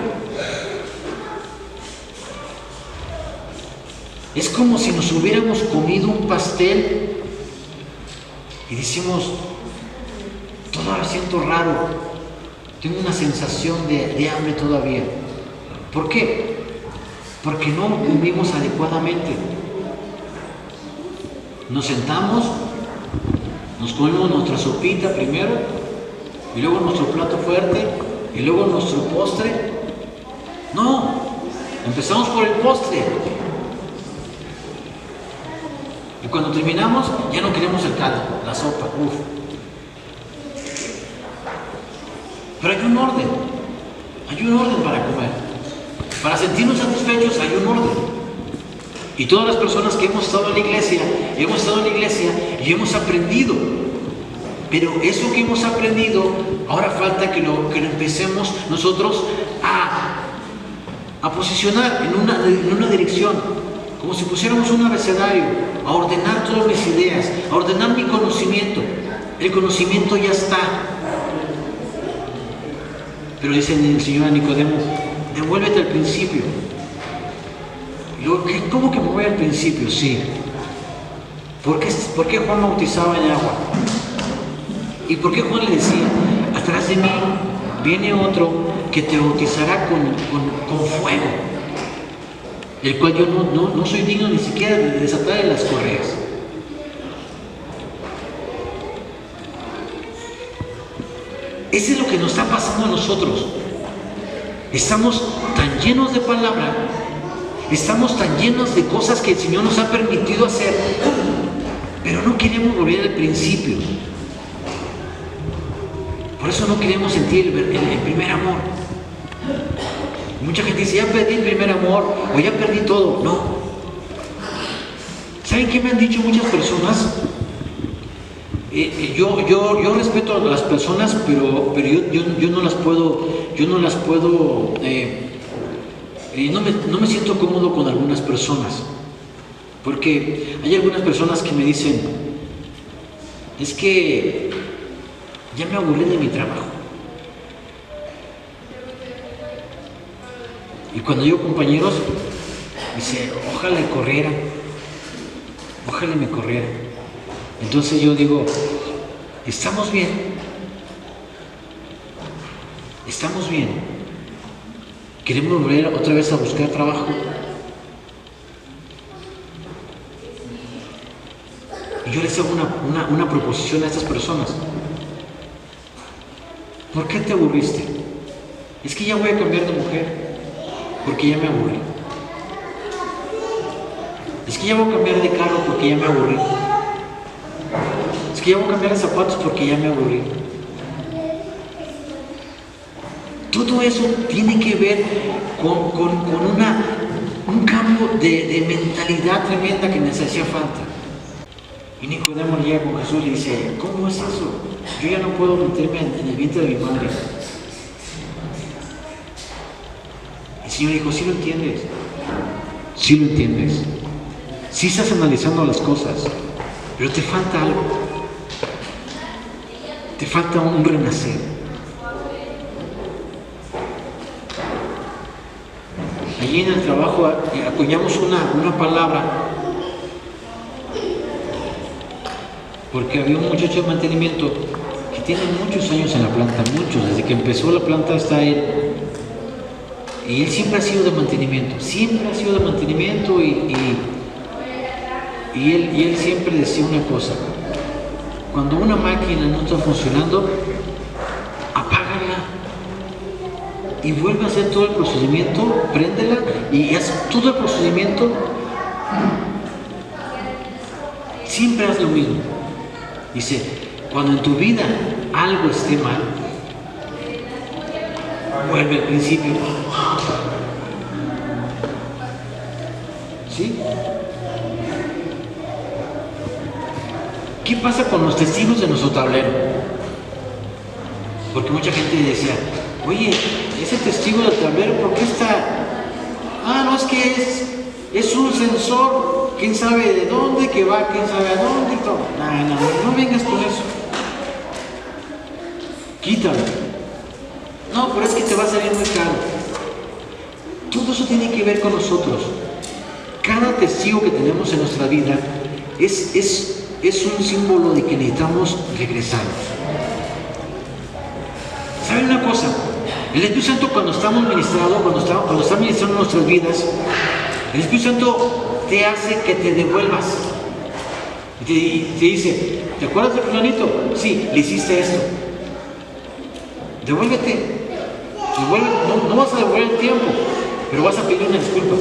S1: Es como si nos hubiéramos comido un pastel y decimos: todavía siento raro, tengo una sensación de hambre todavía. ¿Por qué? Porque no comimos adecuadamente. Nos sentamos, nos comemos nuestra sopita primero, y luego nuestro plato fuerte, y luego nuestro postre. No, empezamos por el postre. Y cuando terminamos, ya no queremos el caldo, la sopa. Uf. Pero hay un orden para comer. Para sentirnos satisfechos hay un orden. Y todas las personas que hemos estado en la iglesia y hemos aprendido. Pero eso que hemos aprendido, ahora falta que lo empecemos nosotros a posicionar en una dirección, como si pusiéramos un abecedario, a ordenar todas mis ideas, a ordenar mi conocimiento. El conocimiento ya está. Pero dice el Señor a Nicodemo: devuélvete al principio. Y luego, ¿cómo que me voy al principio? Sí. ¿Por qué Juan bautizaba en agua? ¿Y por qué Juan le decía: atrás de mí viene otro que te bautizará con fuego, el cual yo no soy digno ni siquiera de desatarle las correas? Eso es lo que nos está pasando a nosotros. Estamos tan llenos de palabra, estamos tan llenos de cosas que el Señor nos ha permitido hacer, pero no queremos volver al principio. Por eso no queremos sentir el primer amor. Mucha gente dice: ya perdí el primer amor, o ya perdí todo. No. ¿Saben qué me han dicho muchas personas? Yo respeto a las personas, pero yo no las puedo, no me siento cómodo con algunas personas, porque hay algunas personas que me dicen: es que ya me aburrí de mi trabajo. Y cuando yo, compañeros, dice: ojalá me corriera. Entonces yo digo: estamos bien. ¿Queremos volver otra vez a buscar trabajo? Y yo les hago una proposición a estas personas: ¿por qué te aburriste? Es que ya voy a cambiar de mujer, porque ya me aburrí. Es que ya voy a cambiar de carro porque ya me aburrí. Es que ya voy a cambiar de zapatos porque ya me aburrí. Todo eso tiene que ver con un cambio de mentalidad tremenda que nos hacía falta. Y Nicodemo llega con Jesús y le dice: ¿cómo es eso? Yo ya no puedo meterme en el vientre de mi madre. El Señor dijo: ¿sí lo entiendes? Sí lo entiendes. Sí estás analizando las cosas, pero te falta algo. Te falta un renacer. Allí en el trabajo acuñamos una palabra, porque había un muchacho de mantenimiento que tiene muchos años en la planta, desde que empezó la planta está él. Y él siempre ha sido de mantenimiento, y él siempre decía una cosa: cuando una máquina no está funcionando, apágala y vuelve a hacer todo el procedimiento, préndela y haz todo el procedimiento. Siempre haz lo mismo. Dice: cuando en tu vida algo esté mal, vuelve al principio. ¿Sí? ¿Qué pasa con los testigos de nuestro tablero? Porque mucha gente decía, oye, ese testigo del tablero, ¿por qué está? Ah, no, es que es un sensor, quién sabe de dónde, que va, quién sabe a dónde y todo. No vengas con eso. Quítalo. No, pero es que te va a salir muy caro. Todo eso tiene que ver con nosotros. Cada testigo que tenemos en nuestra vida es un símbolo de que necesitamos regresar. ¿Saben una cosa? El Espíritu Santo, cuando estamos ministrando, cuando está ministrando nuestras vidas, el Espíritu Santo te hace que te devuelvas. Y te dice, ¿te acuerdas de fulanito? Sí, le hiciste esto. Devuélvete. No vas a devolver el tiempo, pero vas a pedir una disculpa.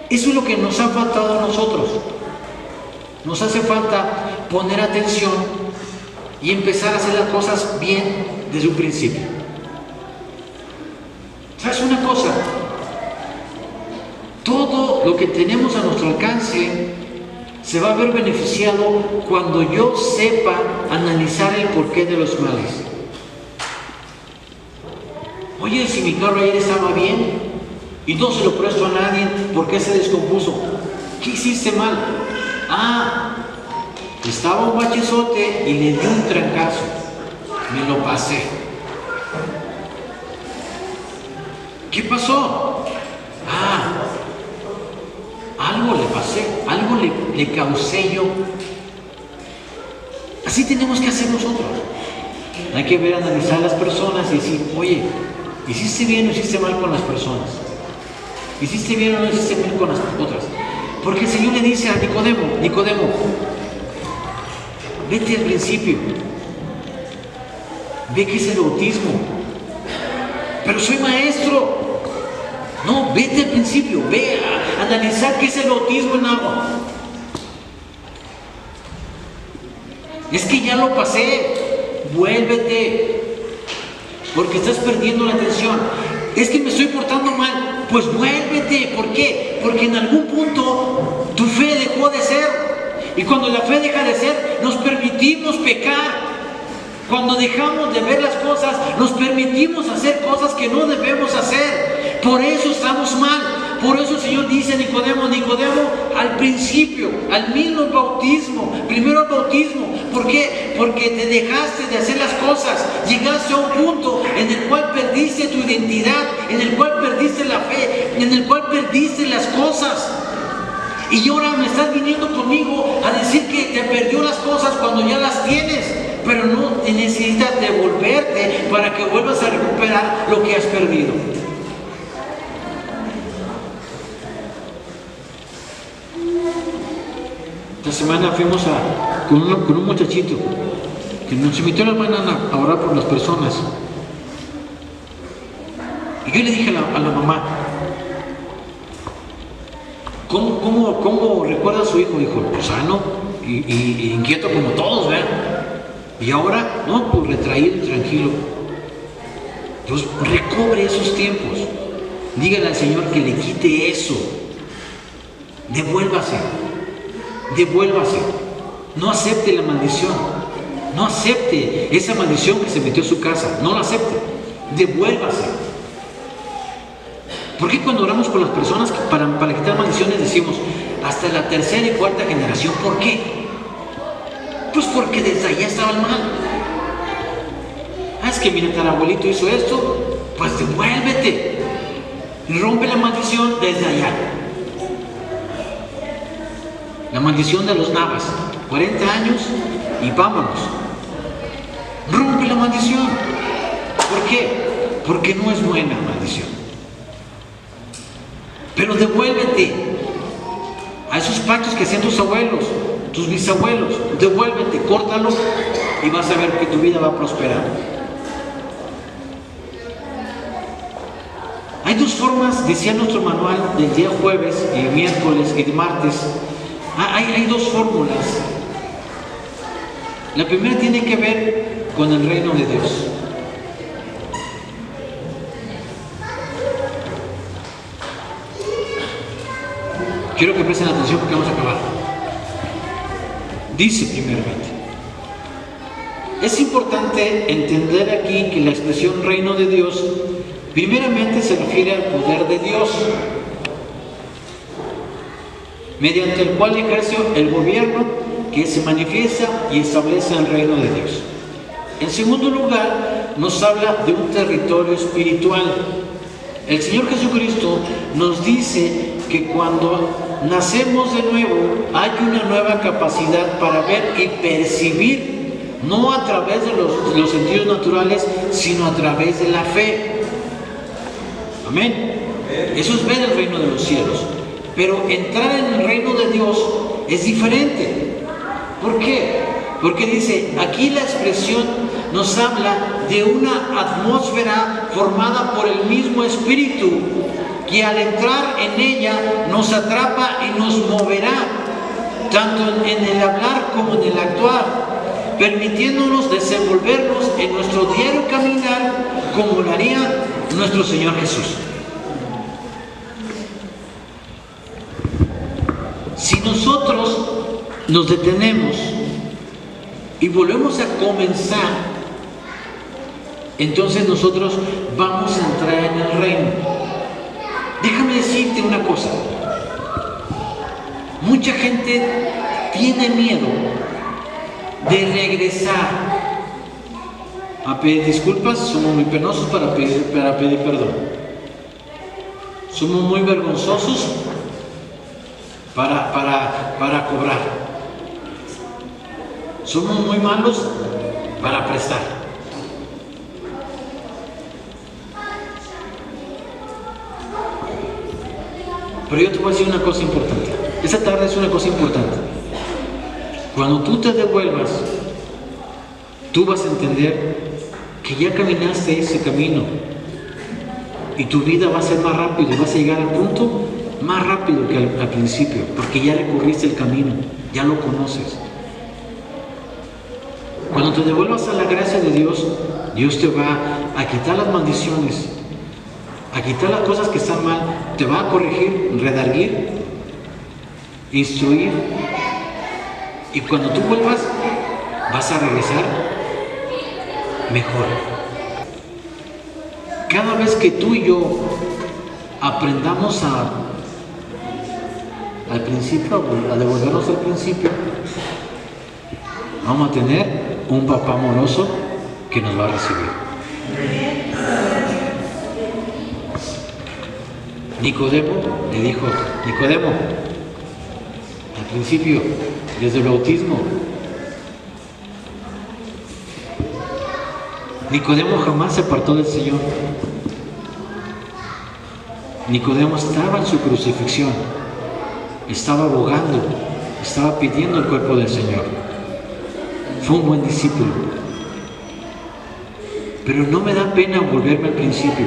S1: Eso es lo que nos ha faltado a nosotros. Nos hace falta poner atención y empezar a hacer las cosas bien desde un principio. ¿Sabes una cosa? Todo lo que tenemos a nuestro alcance se va a ver beneficiado cuando yo sepa analizar el porqué de los males. Oye, si mi carro ayer estaba bien y no se lo presto a nadie, ¿por qué se descompuso? ¿Qué hiciste mal? Estaba un bachezote y le di un trancazo. Me lo pasé. ¿Qué pasó? Algo le pasé, algo le causé yo. Así tenemos que hacer nosotros. Hay que ver, analizar a las personas y decir, oye, ¿hiciste bien o hiciste mal con las personas? ¿Hiciste bien o no hiciste bien con las otras? Porque el Señor le dice a Nicodemo, vete al principio, ve que es el bautismo. Pero soy maestro. No, vete al principio, ve a analizar qué es el bautismo en agua. Es que ya lo pasé, vuélvete, porque estás perdiendo la atención. Es que me estoy portando mal, pues vuélvete. ¿Por qué? Porque en algún punto tu fe dejó de ser. Y cuando la fe deja de ser, nos permitimos pecar. Cuando dejamos de ver las cosas, nos permitimos hacer cosas que no debemos hacer. Por eso estamos mal. Por eso el Señor dice a Nicodemo, al principio, al mismo bautismo, primero el bautismo. ¿Por qué? Porque te dejaste de hacer las cosas. Llegaste a un punto en el cual perdiste tu identidad, en el cual perdiste la fe, en el cual perdiste las cosas. Y ahora me estás viniendo conmigo a decir que te perdió las cosas cuando ya las tienes. Pero no te necesitas devolverte para que vuelvas a recuperar lo que has perdido. Esta semana fuimos con un muchachito que nos invitó a la mañana a orar por las personas. Y yo le dije a la mamá, ¿cómo recuerda a su hijo? Dijo, pues sano y inquieto como todos, ¿verdad? Y ahora, no, pues retraído y tranquilo. Pues recobre esos tiempos. Dígale al Señor que le quite eso. Devuélvase. No acepte la maldición. No acepte esa maldición que se metió en su casa. No la acepte. Devuélvase. ¿Por qué cuando oramos por las personas para quitar maldiciones decimos hasta la tercera y cuarta generación? ¿Por qué? Pues porque desde allá estaban mal. Es que mi tatarabuelito hizo esto, pues devuélvete. Rompe la maldición desde allá. La maldición de los Navas, 40 años y vámonos. Rompe la maldición. ¿Por qué? Porque no es buena maldición. Pero devuélvete a esos pactos que hacían tus abuelos, tus bisabuelos. Devuélvete, córtalo y vas a ver que tu vida va a prosperar. Hay dos formas, decía nuestro manual del día jueves y miércoles y de martes, Hay dos fórmulas. La primera tiene que ver con el reino de Dios. Quiero que presten atención porque vamos a acabar. Dice primeramente, es importante entender aquí que la expresión reino de Dios primeramente se refiere al poder de Dios, mediante el cual ejerce el gobierno que se manifiesta y establece el reino de Dios. En segundo lugar, nos habla de un territorio espiritual. El Señor Jesucristo nos dice que cuando nacemos de nuevo hay una nueva capacidad para ver y percibir, no a través de los sentidos naturales, sino a través de la fe. Amén. Eso es ver el reino de los cielos. Pero entrar en el reino de Dios es diferente. ¿Por qué? Porque dice, aquí la expresión nos habla de una atmósfera formada por el mismo Espíritu, que al entrar en ella nos atrapa y nos moverá, tanto en el hablar como en el actuar, permitiéndonos desenvolvernos en nuestro diario caminar como lo haría nuestro Señor Jesús. Si nosotros nos detenemos y volvemos a comenzar, entonces nosotros vamos a entrar en el reino. Déjame decirte una cosa. Mucha gente tiene miedo de regresar a pedir disculpas. Somos muy penosos para pedir perdón. Somos muy vergonzosos para cobrar. Somos muy malos para prestar. Pero yo te voy a decir una cosa importante. Esta tarde es una cosa importante. Cuando tú te devuelvas, tú vas a entender que ya caminaste ese camino y tu vida va a ser más rápido y vas a llegar al punto más rápido que al principio, porque ya recorriste el camino, ya lo conoces. Cuando te devuelvas a la gracia de Dios, Dios te va a quitar las maldiciones, a quitar las cosas que están mal, te va a corregir, redarguir, instruir, y cuando tú vuelvas vas a regresar mejor. Cada vez que tú y yo aprendamos al principio, a devolvernos al principio, vamos a tener un papá amoroso que nos va a recibir. Nicodemo le dijo, Nicodemo, al principio, desde el bautismo, Nicodemo jamás se apartó del Señor. Nicodemo estaba en su crucifixión, estaba abogando, estaba pidiendo el cuerpo del Señor. Fue un buen discípulo. Pero no me da pena volverme al principio.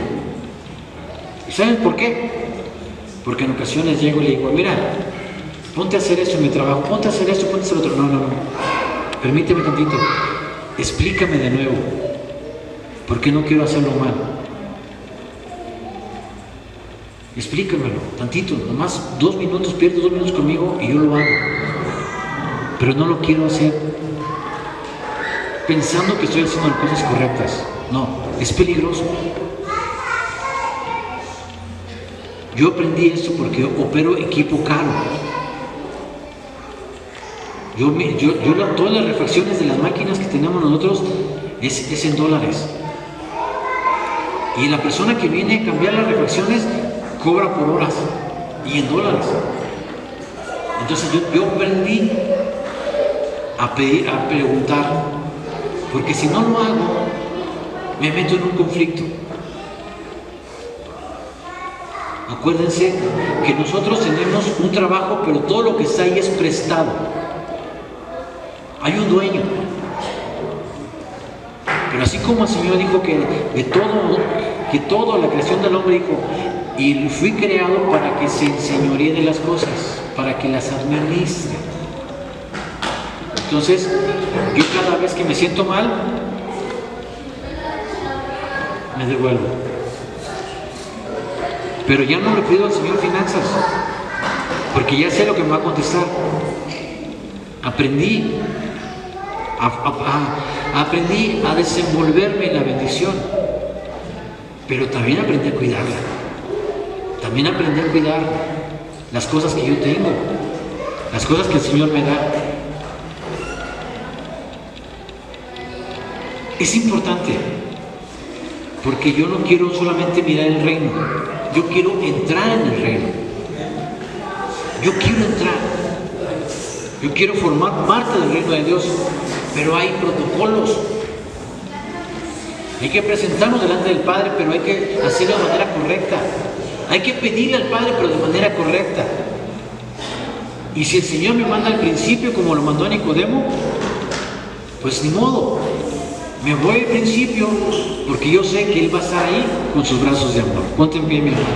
S1: ¿Y saben por qué? Porque en ocasiones llego y le digo, mira, ponte a hacer esto en mi trabajo, ponte a hacer esto, ponte a hacer otro. No. Permíteme tantito. Explícame de nuevo. ¿Por qué no quiero hacerlo mal? Explícamelo, tantito, nomás 2 minutos, pierdo 2 minutos conmigo y yo lo hago. Pero no lo quiero hacer pensando que estoy haciendo las cosas correctas. No, es peligroso. Yo aprendí esto porque yo opero equipo caro. Todas las refacciones de las máquinas que tenemos nosotros es en dólares. Y la persona que viene a cambiar las refacciones cobra por horas y en dólares. Entonces yo aprendí a pedir, a preguntar, porque si no lo hago, me meto en un conflicto. Acuérdense que nosotros tenemos un trabajo, pero todo lo que está ahí es prestado. Hay un dueño. Pero así como el Señor dijo que todo la creación del hombre dijo, y fui creado para que se enseñoree de las cosas. para que las administre. Entonces, yo cada vez que me siento mal, me devuelvo. Pero ya no le pido al Señor finanzas, porque ya sé lo que me va a contestar. Aprendí a desenvolverme en la bendición, pero también aprendí a cuidarla. También aprendí a cuidar las cosas que yo tengo, las cosas que el Señor me da. Es importante, porque yo no quiero solamente mirar el reino, yo quiero entrar en el reino. Yo quiero entrar. Yo quiero formar parte del reino de Dios, pero hay protocolos. Hay que presentarnos delante del Padre, pero hay que hacerlo de manera correcta. Hay que pedirle al Padre, pero de manera correcta. Y si el Señor me manda al principio, como lo mandó a Nicodemo, pues ni modo. Me voy al principio, porque yo sé que Él va a estar ahí con sus brazos de amor. Ponte en pie, mi hermano.